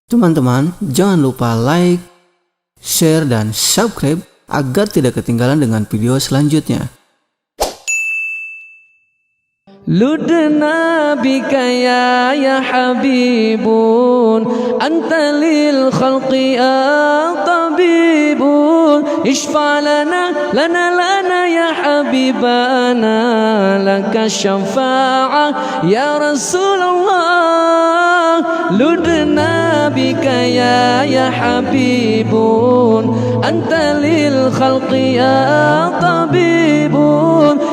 Teman-teman, jangan lupa like, share, dan subscribe agar tidak ketinggalan dengan video selanjutnya. لدنا بك يا حبيب أنت للخلق طبيب اشفع لنا يا حبيبنا لك الشفاعة يا رسول الله لدنا بك يا حبيب أنت للخلق طبيب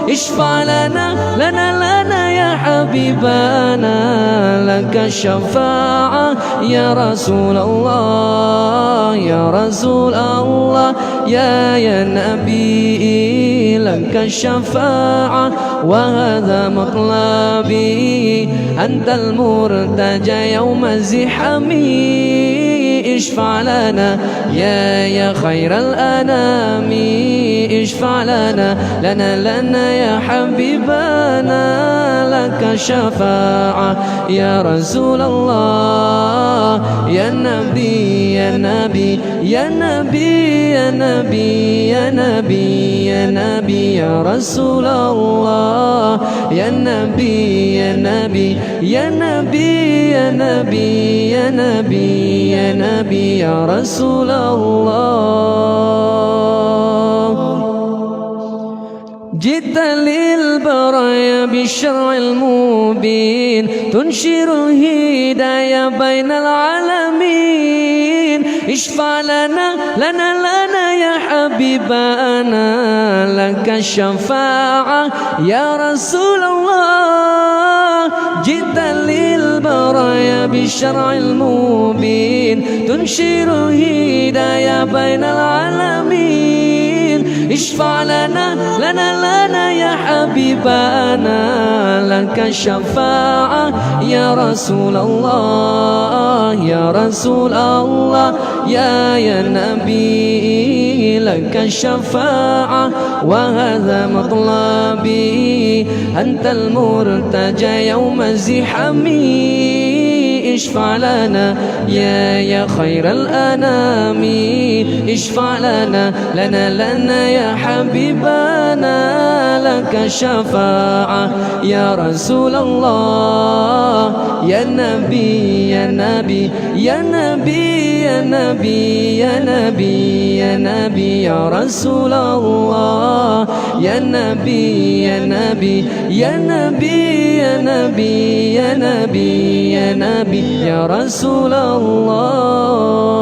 اشفع لنا يا حبيبنا لك الشفاعة يا رسول الله يا رسول الله يا نبي لك الشفاعة وهذا مطلبي أنت المرتجى يوم الزحام اشفع لنا يا خير الأنام اشفع لنا يا حبيبنا لك الشفاعة يا رسول الله يا نبي يا نبي يا نبي يا نبي يا نبي يا نبي يا رسول الله يا نبي يا نبي يا نبي يا نبي يا نبي يا نبي يا رسول الله جئت للبرايا بالشرع المبين تنشر الهداية بين العالمين اشفع لنا يا حبيبنا لك الشفاعة يا رسول الله جئت للبرايا بالشرع المبين تنشر الهداية بين العالمين اشفع لنا يا حبيبنا لك الشفاعة يا رسول الله يا رسول الله يا نبي لك الشفاعة وهذا مطلبي أنت المرتجى يوم الزحام اشفع لنا يا خير الأنام اشفع لنا يا حبيبنا لك الشفاعة يا رسول الله يا نبي يا نبي يا نبي يا نبي يا نبي يا نبي يا رسول الله يا نبي يا نبي يا نبي يا نبي يا نبي يا نبي يا رسول الله